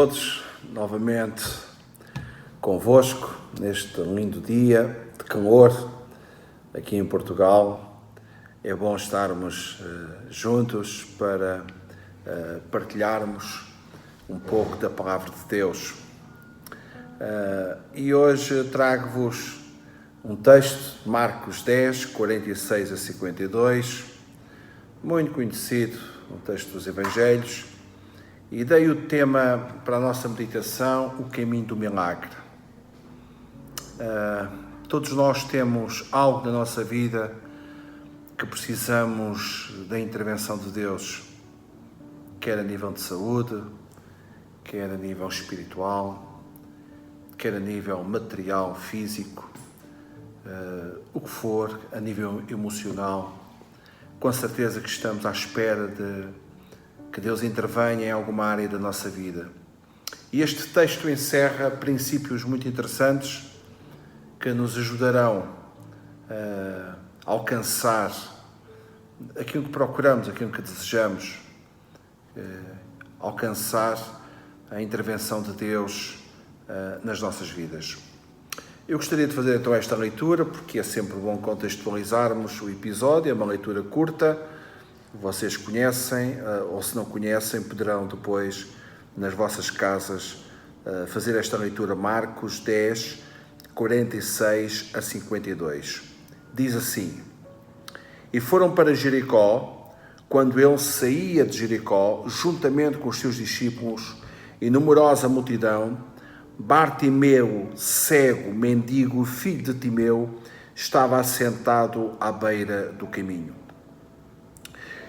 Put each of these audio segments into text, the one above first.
todos, novamente convosco neste lindo dia de calor aqui em Portugal. É bom estarmos juntos para partilharmos um pouco da Palavra de Deus. E hoje trago-vos um texto de Marcos 10, 46 a 52, muito conhecido, um texto dos Evangelhos, e dei o tema para a nossa meditação, o caminho do milagre. Todos nós temos algo na nossa vida que precisamos da intervenção de Deus, quer a nível de saúde, quer a nível espiritual, quer a nível material, físico, o que for, a nível emocional. Com certeza que estamos à espera de que Deus intervenha em alguma área da nossa vida. E este texto encerra princípios muito interessantes que nos ajudarão a alcançar aquilo que procuramos, aquilo que desejamos, alcançar a intervenção de Deus nas nossas vidas. Eu gostaria de fazer então esta leitura, porque é sempre bom contextualizarmos o episódio, é uma leitura curta, vocês conhecem, ou se não conhecem, poderão depois, nas vossas casas, fazer esta leitura. Marcos 10, 46 a 52. Diz assim: E foram para Jericó. Quando ele saía de Jericó, juntamente com os seus discípulos e numerosa multidão, Bartimeu, cego, mendigo, filho de Timeu, estava assentado à beira do caminho.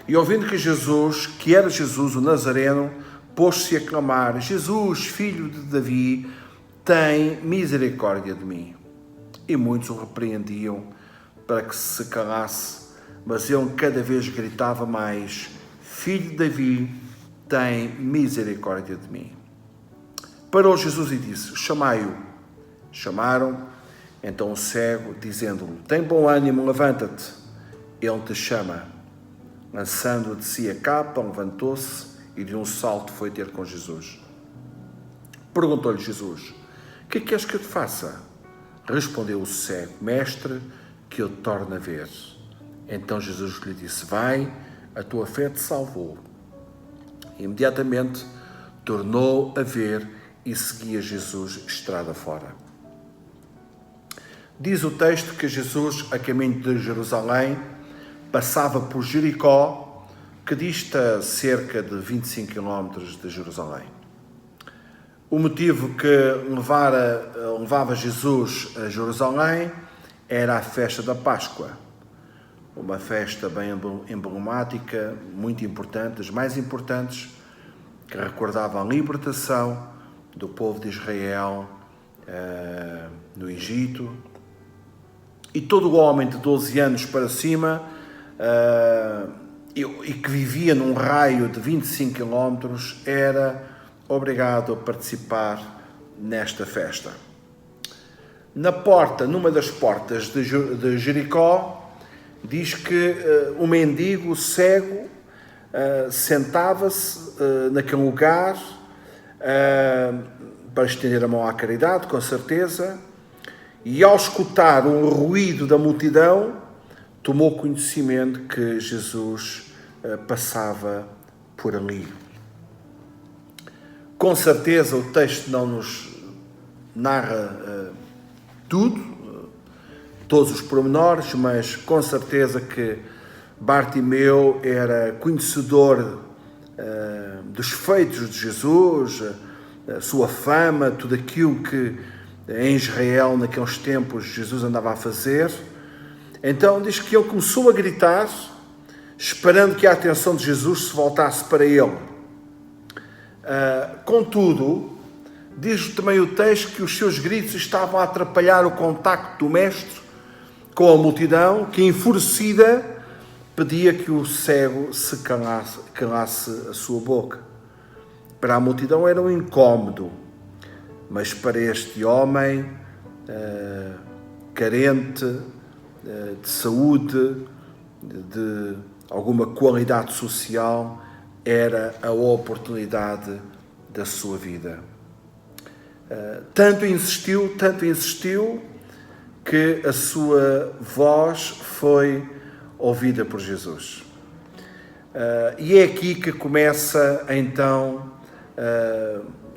E ouvindo que era Jesus o Nazareno, pôs-se a clamar: Jesus, filho de Davi, tem misericórdia de mim. E muitos o repreendiam para que se calasse, mas ele cada vez gritava mais: Filho de Davi, tem misericórdia de mim. Parou Jesus e disse: Chamai-o. Chamaram então o cego, dizendo-lhe: Tem bom ânimo, levanta-te, ele te chama. Lançando de si a capa, levantou-se e de um salto foi ter com Jesus. Perguntou-lhe Jesus: Que queres que eu te faça? Respondeu o cego: Mestre, que eu te torne a ver. Então Jesus lhe disse: Vai, a tua fé te salvou. Imediatamente tornou a ver e seguia Jesus estrada fora. Diz o texto que Jesus, a caminho de Jerusalém, passava por Jericó, que dista cerca de 25 km de Jerusalém. O motivo que levava Jesus a Jerusalém era a festa da Páscoa, uma festa bem emblemática, muito importante, das mais importantes, que recordava a libertação do povo de Israel no Egito. E todo o homem de 12 anos para cima e que vivia num raio de 25 km era obrigado a participar nesta festa. Numa das portas de Jericó, diz que o mendigo cego sentava-se naquele lugar para estender a mão à caridade, com certeza, e ao escutar um ruído da multidão, tomou conhecimento que Jesus passava por ali. Com certeza o texto não nos narra todos os pormenores, mas com certeza que Bartimeu era conhecedor dos feitos de Jesus, a sua fama, tudo aquilo que em Israel, naqueles tempos, Jesus andava a fazer. Então diz que ele começou a gritar, esperando que a atenção de Jesus se voltasse para ele. Contudo, diz também o texto que os seus gritos estavam a atrapalhar o contacto do mestre com a multidão, que enfurecida pedia que o cego se calasse a sua boca. Para a multidão era um incómodo, mas para este homem carente de saúde, de alguma qualidade social, era a oportunidade da sua vida. Tanto insistiu, que a sua voz foi ouvida por Jesus. E é aqui que começa então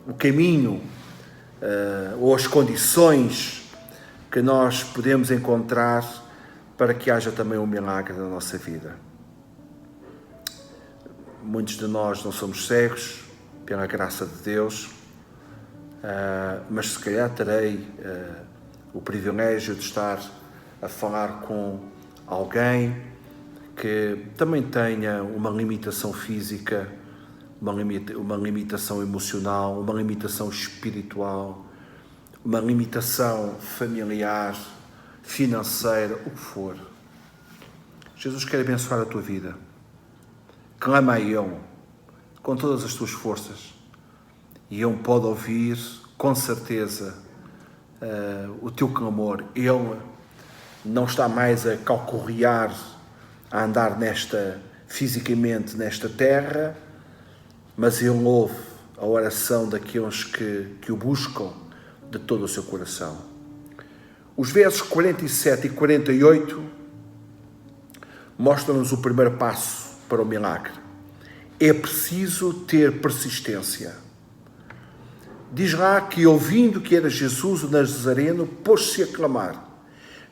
o caminho ou as condições que nós podemos encontrar para que haja também um milagre na nossa vida. Muitos de nós não somos cegos, pela graça de Deus, mas se calhar terei o privilégio de estar a falar com alguém que também tenha uma limitação física, uma limitação emocional, uma limitação espiritual, uma limitação familiar, financeira, o que for. Jesus quer abençoar a tua vida. Clama a Ele com todas as tuas forças e Ele pode ouvir com certeza o teu clamor. Ele não está mais a calcorrear, a andar fisicamente nesta terra, mas Ele ouve a oração daqueles que o buscam de todo o seu coração. Os versos 47 e 48 mostram-nos o primeiro passo para o milagre. É preciso ter persistência. Diz lá que, ouvindo que era Jesus o Nazareno, pôs-se a clamar: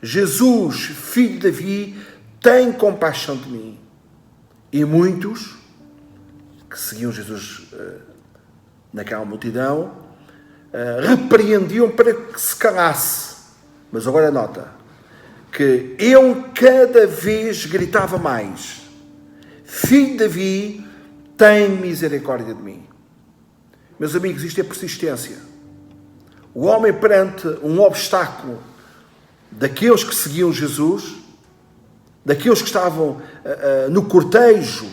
Jesus, filho de Davi, tem compaixão de mim. E muitos que seguiam Jesus naquela multidão repreendiam para que se calasse. Mas agora nota que ele cada vez gritava mais: Filho de Davi, tem misericórdia de mim. Meus amigos, isto é persistência. O homem perante um obstáculo daqueles que seguiam Jesus, daqueles que estavam no cortejo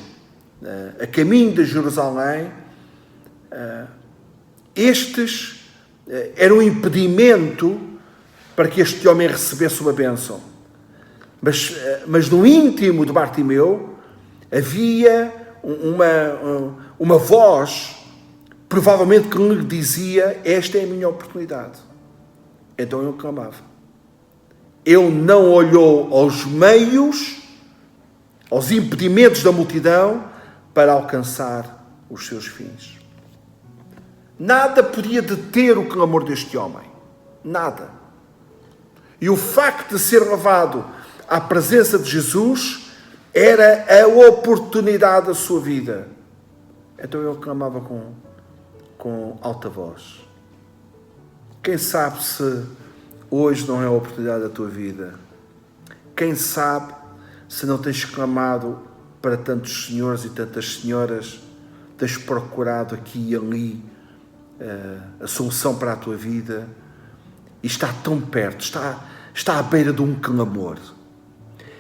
a caminho de Jerusalém, estes eram um impedimento para que este homem recebesse uma bênção. Mas no íntimo de Bartimeu havia uma voz, provavelmente, que lhe dizia: esta é a minha oportunidade. Então ele clamava. Ele não olhou aos meios, aos impedimentos da multidão para alcançar os seus fins. Nada podia deter o clamor deste homem. Nada. E o facto de ser levado à presença de Jesus era a oportunidade da sua vida. Então ele clamava com alta voz. Quem sabe se hoje não é a oportunidade da tua vida? Quem sabe se não tens clamado para tantos senhores e tantas senhoras, tens procurado aqui e ali a solução para a tua vida e está tão perto, está à beira de um clamor,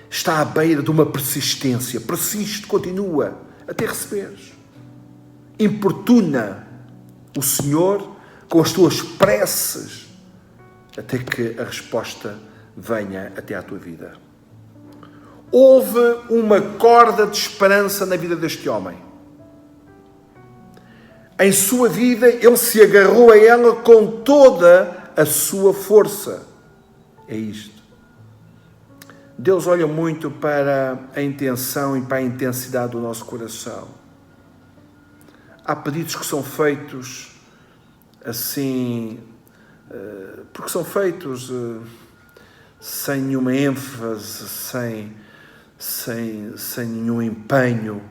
está à beira de uma persistência. Persiste, continua até receberes. Importuna o Senhor com as tuas preces até que a resposta venha até à tua vida. Houve uma corda de esperança na vida deste homem. Em sua vida, ele se agarrou a ela com toda a sua força. É isto. Deus olha muito para a intenção e para a intensidade do nosso coração. Há pedidos que são feitos assim, porque são feitos sem nenhuma ênfase, sem nenhum empenho.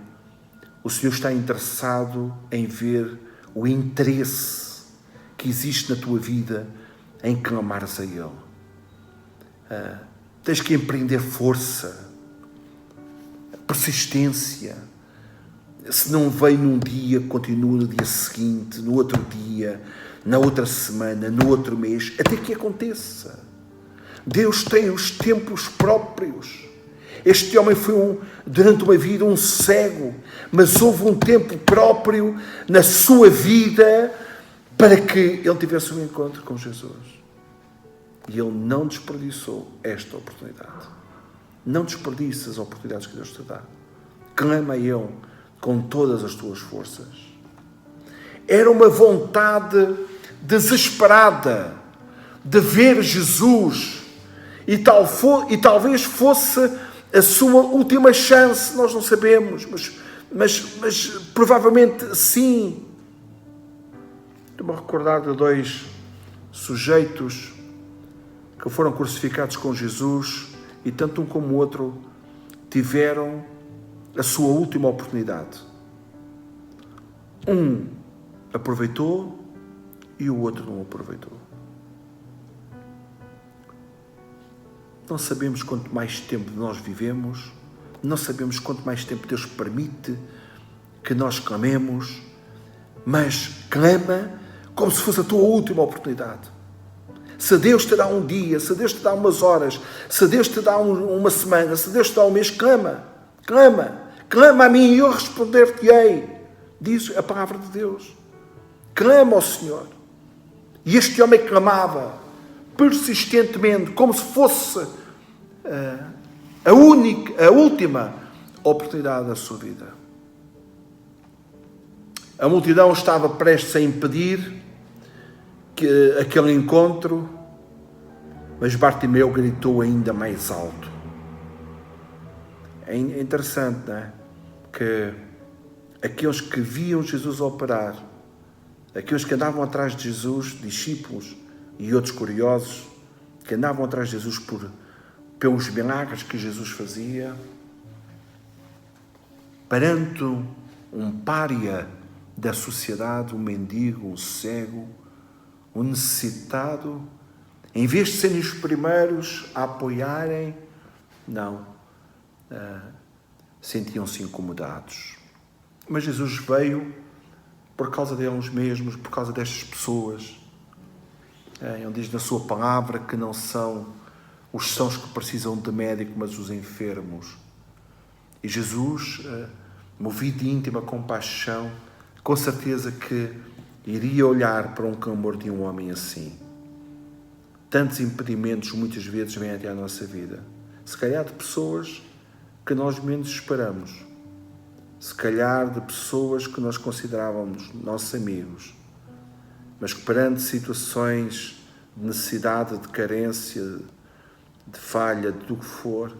O Senhor está interessado em ver o interesse que existe na tua vida em clamares a Ele. Tens que empreender força, persistência. Se não vem num dia, continua no dia seguinte, no outro dia, na outra semana, no outro mês, até que aconteça. Deus tem os tempos próprios. Este homem foi durante uma vida um cego, mas houve um tempo próprio na sua vida para que ele tivesse um encontro com Jesus. E ele não desperdiçou esta oportunidade. Não desperdices as oportunidades que Deus te dá. Clama a Ele com todas as tuas forças. Era uma vontade desesperada de ver Jesus. E talvez fosse a sua última chance, nós não sabemos, mas provavelmente sim. Estou-me a recordar de 2 sujeitos que foram crucificados com Jesus e tanto um como o outro tiveram a sua última oportunidade. Um aproveitou e o outro não aproveitou. Não sabemos quanto mais tempo nós vivemos, não sabemos quanto mais tempo Deus permite que nós clamemos, mas clama como se fosse a tua última oportunidade. Se Deus te dá um dia, se Deus te dá umas horas, se Deus te dá uma semana, se Deus te dá um mês, clama a mim e eu responder-te-ei, diz a palavra de Deus. Clama ao Senhor. E este homem clamava persistentemente, como se fosse a última oportunidade da sua vida. A multidão estava prestes a impedir aquele encontro, mas Bartimeu gritou ainda mais alto. É interessante, não é? Que aqueles que viam Jesus operar, aqueles que andavam atrás de Jesus, discípulos e outros curiosos, que andavam atrás de Jesus pelos milagres que Jesus fazia, perante um pária da sociedade, um mendigo, um cego, um necessitado, em vez de serem os primeiros a apoiarem, não, sentiam-se incomodados. Mas Jesus veio por causa deles mesmos, por causa destas pessoas. Ele diz na sua palavra que não são os sãos que precisam de médico, mas os enfermos. E Jesus, movido de íntima compaixão, com certeza que iria olhar para um clamor de um homem assim. Tantos impedimentos muitas vezes vêm até à nossa vida. Se calhar de pessoas que nós menos esperamos. Se calhar de pessoas que nós considerávamos nossos amigos. Mas que perante situações de necessidade, de carência, de falha, de do que for,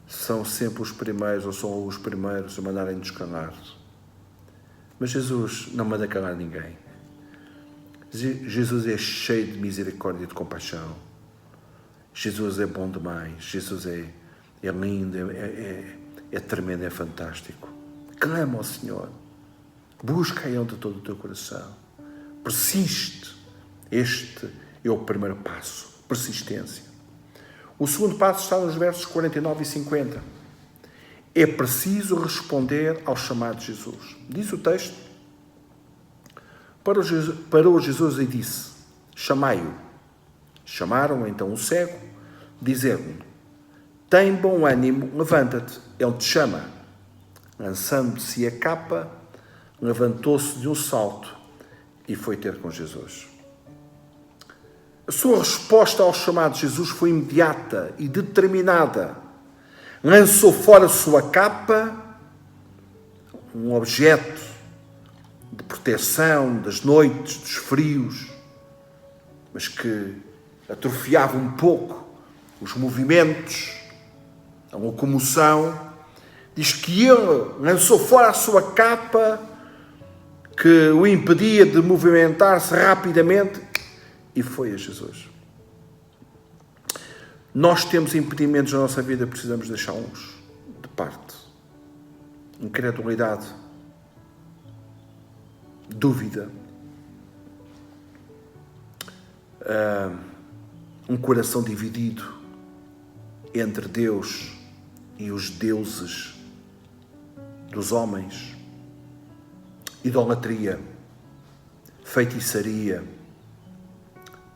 são sempre os primeiros ou são os primeiros a mandarem-nos calar. Mas Jesus não manda calar ninguém. Jesus é cheio de misericórdia e de compaixão. Jesus é bom demais. Jesus é lindo, é tremendo, é fantástico. Clama ao Senhor. Busca Ele de todo o teu coração. Persiste. Este é o primeiro passo. Persistência. O segundo passo está nos versos 49 e 50. É preciso responder ao chamado de Jesus. Diz o texto. Parou Jesus e disse: chamai-o. Chamaram então o cego, dizendo-lhe: tem bom ânimo, levanta-te, ele te chama. Lançando-se a capa, levantou-se de um salto e foi ter com Jesus. A sua resposta ao chamado de Jesus foi imediata e determinada. Lançou fora a sua capa, um objeto de proteção das noites, dos frios, mas que atrofiava um pouco os movimentos, a locomoção. Diz que ele lançou fora a sua capa, que o impedia de movimentar-se rapidamente, e foi a Jesus. Nós temos impedimentos na nossa vida, precisamos deixá-los de parte. Incredulidade, dúvida, um coração dividido entre Deus e os deuses dos homens, idolatria, feitiçaria,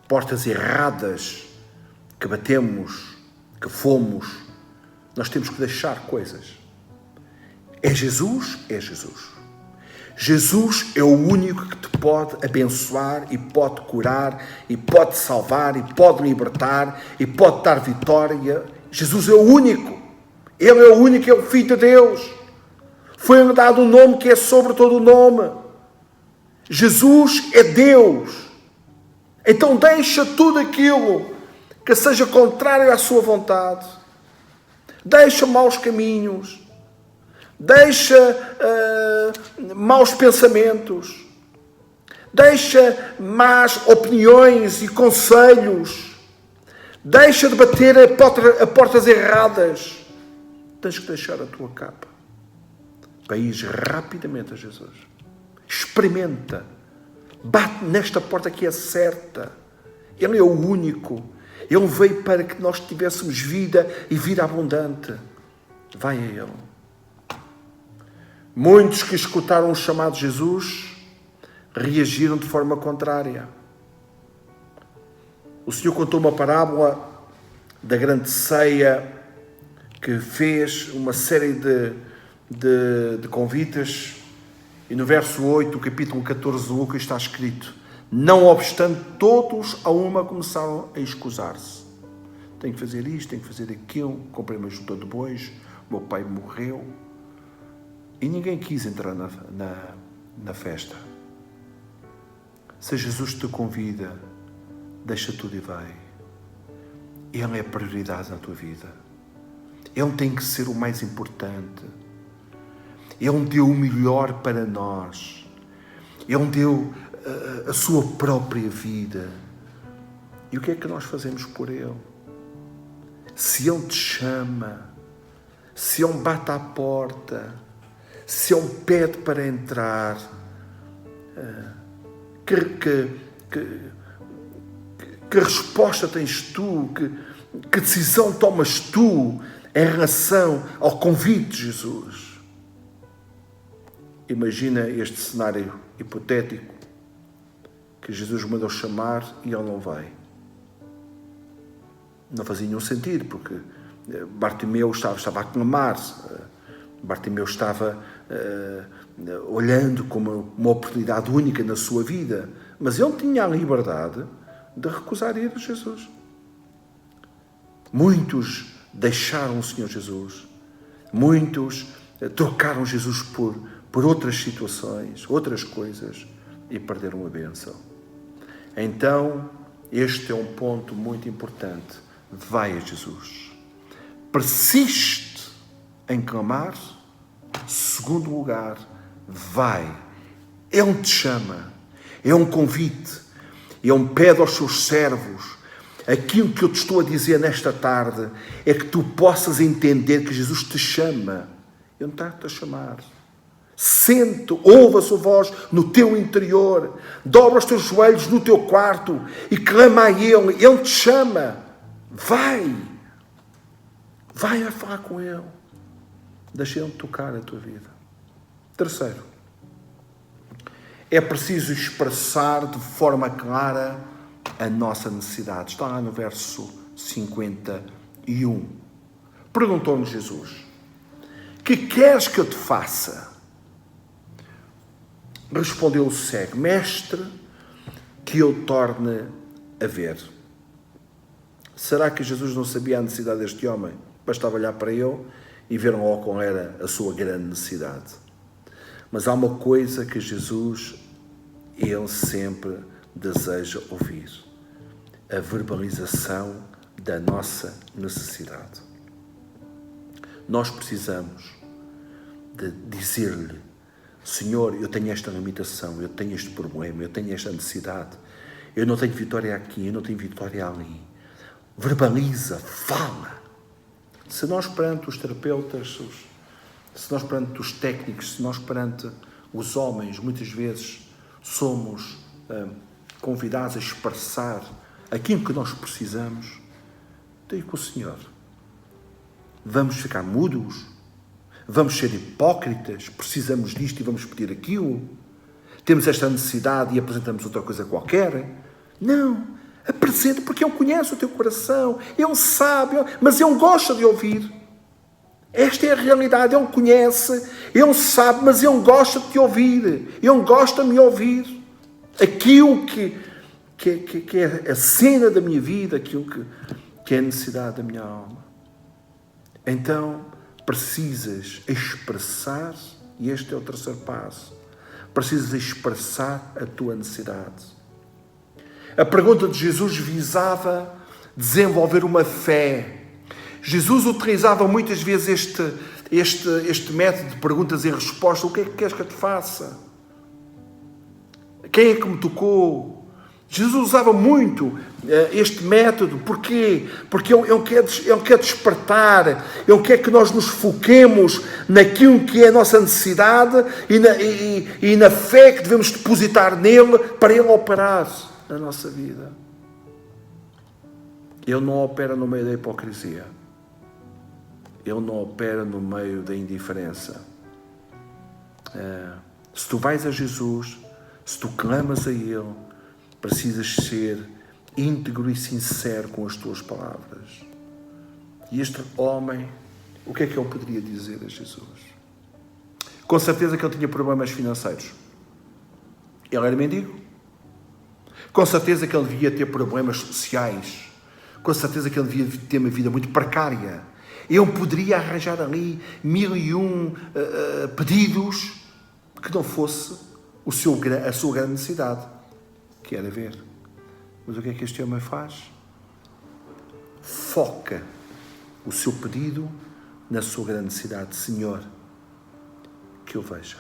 portas erradas que batemos, que fomos. Nós temos que deixar coisas. É Jesus? É Jesus. Jesus é o único que te pode abençoar e pode curar e pode salvar e pode libertar e pode dar vitória. Jesus é o único. Ele é o único, é o Filho de Deus. Foi-lhe dado um nome que é sobre todo o nome. Jesus é Deus. Então deixa tudo aquilo que seja contrário à sua vontade. Deixa maus caminhos. Deixa maus pensamentos. Deixa más opiniões e conselhos. Deixa de bater a portas erradas. Tens que deixar a tua capa para ir rapidamente a Jesus. Experimenta. Bate nesta porta que é certa. Ele é o único. Ele veio para que nós tivéssemos vida e vida abundante. Vai a Ele. Muitos que escutaram o chamado de Jesus reagiram de forma contrária. O Senhor contou uma parábola da grande ceia que fez uma série de convites, e no verso 8, do capítulo 14 de Lucas, está escrito: não obstante, todos a uma começaram a escusar-se. Tenho que fazer isto, tenho que fazer aquilo, comprei uma junta de bois, meu pai morreu. E ninguém quis entrar na festa. Se Jesus te convida, deixa tudo e vai. Ele é a prioridade na tua vida. Ele tem que ser o mais importante. Ele deu o melhor para nós. Ele deu a sua própria vida. E o que é que nós fazemos por Ele? Se Ele te chama, se Ele bate à porta, se Ele pede para entrar, que resposta tens tu? Que decisão tomas tu em relação ao convite de Jesus? Imagina este cenário hipotético, que Jesus mandou chamar e ele não vai. Não fazia nenhum sentido, porque Bartimeu estava a clamar, Bartimeu estava olhando como uma oportunidade única na sua vida, mas ele tinha a liberdade de recusar ir a Jesus. Muitos deixaram o Senhor Jesus, muitos trocaram Jesus por outras situações, outras coisas, e perderam a bênção. Então, este é um ponto muito importante. Vai a Jesus. Persiste em clamar. Segundo lugar, vai. Ele te chama. É um convite. É um pede aos seus servos. Aquilo que eu te estou a dizer nesta tarde é que tu possas entender que Jesus te chama. Ele não está-te a chamar. Sente, ouve a sua voz no teu interior, dobra os teus joelhos no teu quarto e clama a Ele. Ele te chama. Vai a falar com Ele. Deixa Ele tocar a tua vida. Terceiro, é preciso expressar de forma clara a nossa necessidade. Está lá no verso 51. Perguntou-nos Jesus: que queres que eu te faça? Respondeu o cego: mestre, que eu torne a ver. Será que Jesus não sabia a necessidade deste homem? Bastava olhar para ele e ver logo qual era a sua grande necessidade. Mas há uma coisa que Jesus, ele sempre deseja ouvir: a verbalização da nossa necessidade. Nós precisamos de dizer-lhe: Senhor, eu tenho esta limitação, eu tenho este problema, eu tenho esta necessidade, eu não tenho vitória aqui, eu não tenho vitória ali. Verbaliza, fala. Se nós perante os terapeutas, se nós perante os técnicos, se nós perante os homens, muitas vezes somos convidados a expressar aquilo que nós precisamos, digo com o Senhor: vamos ficar mudos? Vamos ser hipócritas? Precisamos disto e vamos pedir aquilo? Temos esta necessidade e apresentamos outra coisa qualquer? Não. Apresenta, porque Ele conhece o teu coração. Ele sabe, mas Ele gosta de ouvir. Esta é a realidade. Ele conhece, Ele sabe, mas Ele gosta de te ouvir. Ele gosta de me ouvir. Aquilo que é a cena da minha vida, aquilo que é a necessidade da minha alma. Então, precisas expressar, e este é o terceiro passo, precisas expressar a tua necessidade. A pergunta de Jesus visava desenvolver uma fé. Jesus utilizava muitas vezes este método de perguntas e respostas. O que é que queres que eu te faça? Quem é que me tocou? Jesus usava muito este método. Porquê? Porque Ele quer despertar, Ele quer que nós nos foquemos naquilo que é a nossa necessidade e na fé que devemos depositar nele para Ele operar na nossa vida. Ele não opera no meio da hipocrisia. Ele não opera no meio da indiferença. Se tu vais a Jesus, se tu clamas a Ele, precisas ser íntegro e sincero com as tuas palavras. E este homem, o que é que ele poderia dizer a Jesus? Com certeza que ele tinha problemas financeiros. Ele era mendigo. Com certeza que ele devia ter problemas sociais. Com certeza que ele devia ter uma vida muito precária. Ele poderia arranjar ali 1001 pedidos que não fosse a sua grande necessidade, que era ver. Mas o que é que este homem faz? Foca o seu pedido na sua grande necessidade. Senhor, que eu veja.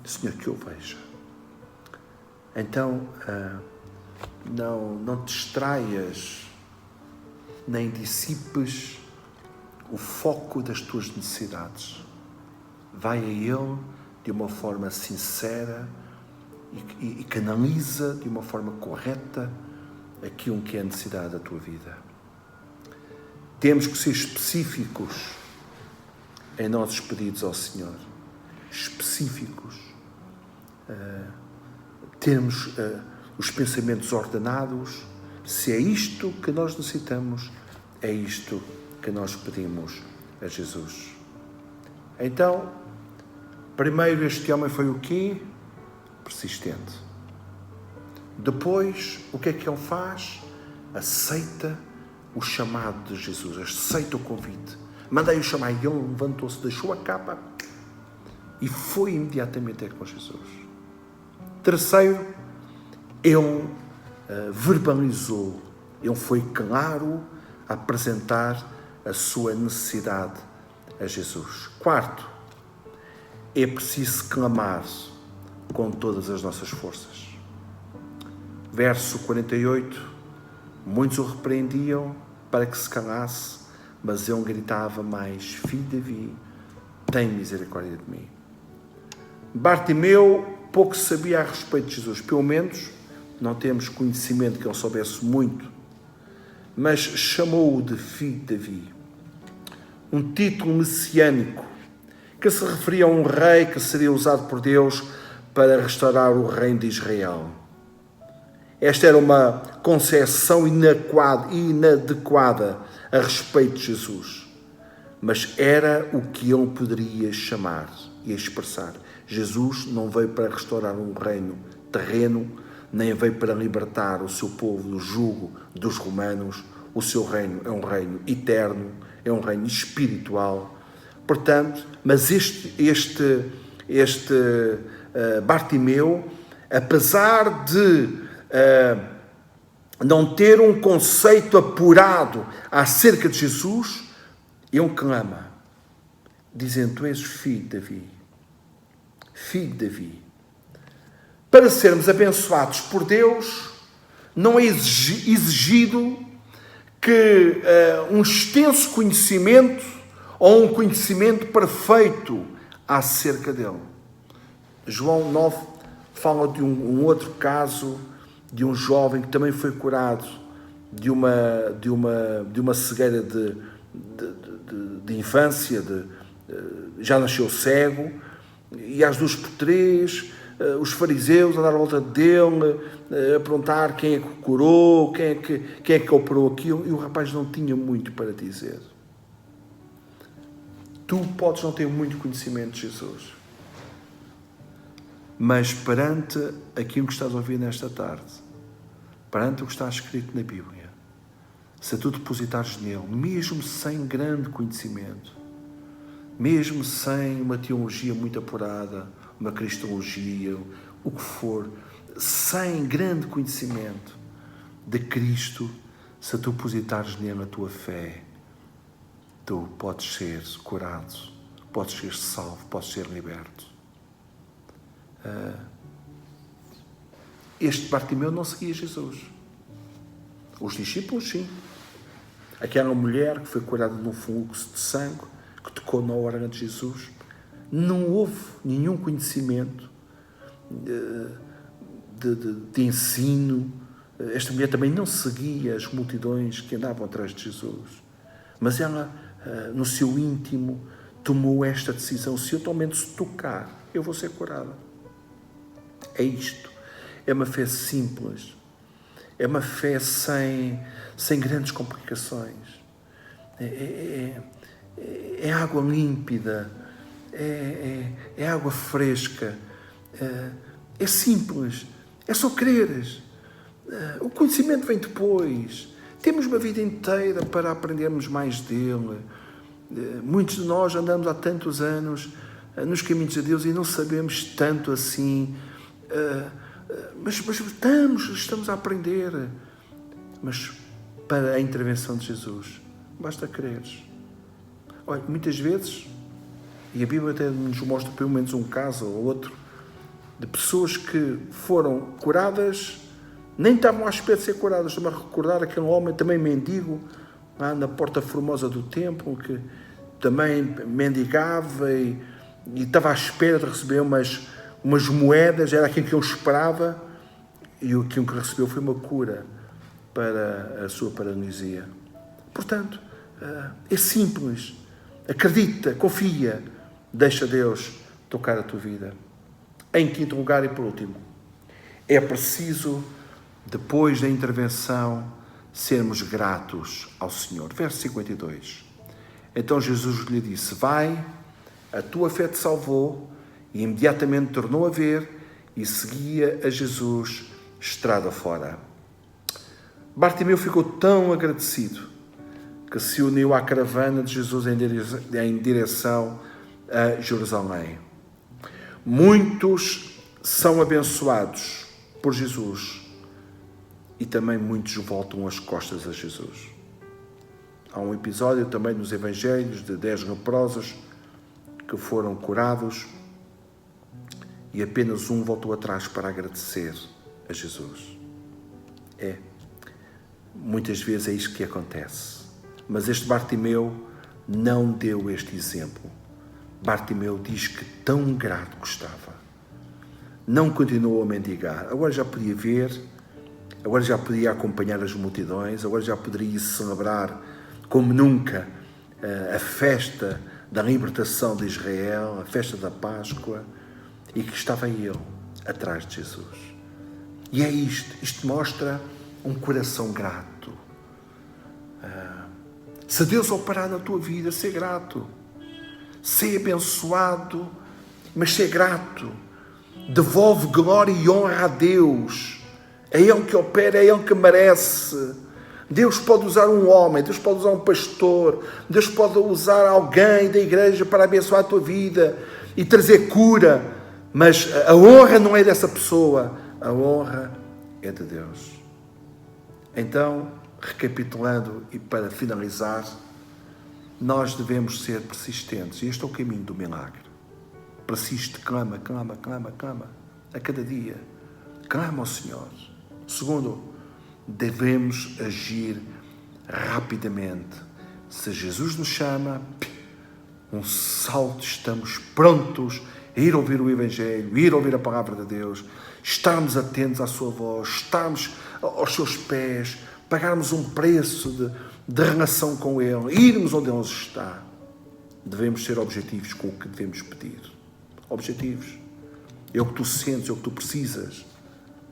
Senhor, que eu veja. Então, não te distraias, nem dissipes o foco das tuas necessidades. Vai a Ele de uma forma sincera e canaliza de uma forma correta aquilo que é a necessidade da tua vida. Temos que ser específicos em nossos pedidos ao Senhor. Específicos. Termos os pensamentos ordenados. Se é isto que nós necessitamos, é isto que nós pedimos a Jesus. Então, primeiro este homem foi o quê? Persistente. Depois, o que é que ele faz? Aceita o chamado de Jesus, aceita o convite. Mandei-o chamar e ele levantou-se, deixou a capa e foi imediatamente ter com Jesus. Terceiro, ele verbalizou, ele foi claro a apresentar a sua necessidade a Jesus. Quarto, é preciso clamar com todas as nossas forças. Verso 48, muitos o repreendiam para que se calasse, mas ele gritava mais: Filho de Davi, tem misericórdia de mim. Bartimeu pouco sabia a respeito de Jesus, pelo menos não temos conhecimento que ele soubesse muito, mas chamou-o de Filho de Davi, um título messiânico que se referia a um rei que seria usado por Deus para restaurar o reino de Israel. Esta era uma concepção inadequada a respeito de Jesus, mas era o que ele poderia chamar e expressar. Jesus não veio para restaurar um reino terreno, nem veio para libertar o seu povo do jugo dos romanos. O seu reino é um reino eterno, é um reino espiritual. Portanto, mas este Bartimeu, apesar de não ter um conceito apurado acerca de Jesus, ele clama, dizendo: Tu és filho de Davi. Filho de Davi. Para sermos abençoados por Deus, não é exigido que um extenso conhecimento ou um conhecimento perfeito acerca dele. João 9 fala de um outro caso de um jovem que também foi curado de uma cegueira de infância, já nasceu cego, e às 2x3 os fariseus andaram à volta dele a perguntar quem é que o curou, quem é que operou aquilo, e o rapaz não tinha muito para dizer. Tu podes não ter muito conhecimento de Jesus, mas perante aquilo que estás a ouvir nesta tarde, perante o que está escrito na Bíblia, se tu depositares nele, mesmo sem grande conhecimento, mesmo sem uma teologia muito apurada uma cristologia, o que for, sem grande conhecimento de Cristo, se tu depositares nele a tua fé, tu podes ser curado, podes ser salvo, podes ser liberto. Este Bartimeu não seguia Jesus. Os discípulos, sim. Aquela mulher que foi curada de um fluxo de sangue, que tocou na orelha de Jesus, não houve nenhum conhecimento de ensino. Esta mulher também não seguia as multidões que andavam atrás de Jesus. Mas ela, no seu íntimo, tomou esta decisão: se eu somente tocar, eu vou ser curada. É isto. É uma fé simples. É uma fé sem grandes complicações. É água límpida. É água fresca. É simples. É só creres. O conhecimento vem depois. Temos uma vida inteira para aprendermos mais dele. Muitos de nós andamos há tantos anos nos caminhos de Deus e não sabemos tanto assim. Mas estamos a aprender. Mas para a intervenção de Jesus, basta creres. Olha, muitas vezes, e a Bíblia até nos mostra pelo menos um caso ou outro, de pessoas que foram curadas, nem estavam à espera de ser curadas. Estou-me a recordar aquele homem também mendigo, lá na porta formosa do templo, que também mendigava e estava à espera de receber umas moedas, era aquilo que ele esperava, e aquilo que recebeu foi uma cura para a sua paralisia. Portanto, é simples. Acredita, confia, deixa Deus tocar a tua vida. Em quinto lugar e por último, é preciso, depois da intervenção, sermos gratos ao Senhor. Verso 52. Então Jesus lhe disse: vai, a tua fé te salvou. E imediatamente tornou a ver e seguia a Jesus estrada fora. Bartimeu ficou tão agradecido que se uniu à caravana de Jesus em direção a Jerusalém. Muitos são abençoados por Jesus e também muitos voltam as costas a Jesus. Há um episódio também nos Evangelhos de 10 leprosos que foram curados e apenas um voltou atrás para agradecer a Jesus. Muitas vezes é isto que acontece. Mas este Bartimeu não deu este exemplo. Bartimeu diz que tão grato que estava. Não continuou a mendigar. Agora já podia ver, agora já podia acompanhar as multidões, agora já poderia celebrar como nunca a festa da libertação de Israel, a festa da Páscoa, e que estava ele atrás de Jesus. E é isto mostra um coração grato. Se Deus operar na tua vida, ser grato, ser abençoado, mas ser grato. Devolve glória e honra a Deus. É Ele que opera, é Ele que merece. Deus pode usar um homem, Deus pode usar um pastor, Deus pode usar alguém da igreja para abençoar a tua vida e trazer cura. Mas a honra não é dessa pessoa, a honra é de Deus. Então, recapitulando e para finalizar, nós devemos ser persistentes. E este é o caminho do milagre. Persiste, clama, clama, clama, clama, a cada dia. Clama ao Senhor. Segundo, devemos agir rapidamente. Se Jesus nos chama, um salto, estamos prontos a ir ouvir o Evangelho, ir ouvir a palavra de Deus, estarmos atentos à sua voz, estarmos aos seus pés, pagarmos um preço de relação com Ele, irmos onde Ele está. Devemos ser objetivos com o que devemos pedir. Objetivos. É o que tu sentes, é o que tu precisas,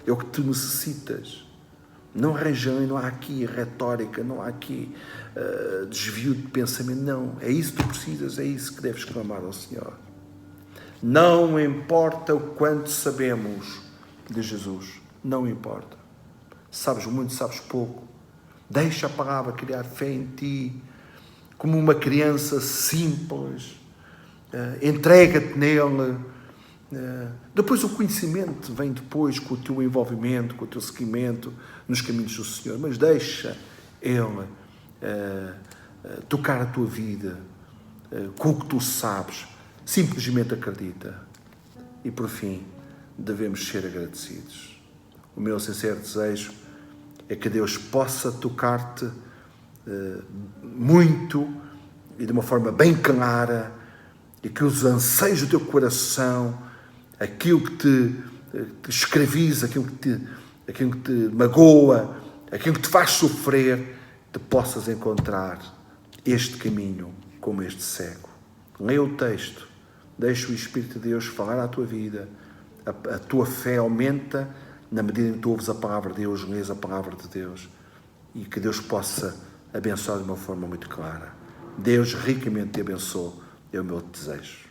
é o que tu necessitas. Não arranjão, não há aqui retórica, não há aqui desvio de pensamento, não. É isso que tu precisas, é isso que deves clamar ao Senhor. Não importa o quanto sabemos de Jesus, não importa. Sabes muito, sabes pouco. Deixa a palavra criar fé em ti, como uma criança simples. Entrega-te nele, Depois o conhecimento vem depois com o teu envolvimento, com o teu seguimento nos caminhos do Senhor. Mas deixa Ele tocar a tua vida com o que tu sabes. Simplesmente acredita. E por fim, devemos ser agradecidos. O meu sincero desejo é que Deus possa tocar-te muito e de uma forma bem clara, e que os anseios do teu coração, aquilo que te escraviza, aquilo que te magoa, aquilo que te faz sofrer, te possas encontrar este caminho como este cego. Leia o texto, deixa o Espírito de Deus falar à tua vida, a tua fé aumenta na medida em que tu ouves a palavra de Deus, lês a palavra de Deus, e que Deus possa abençoar de uma forma muito clara. Deus ricamente te abençoe, é o meu desejo.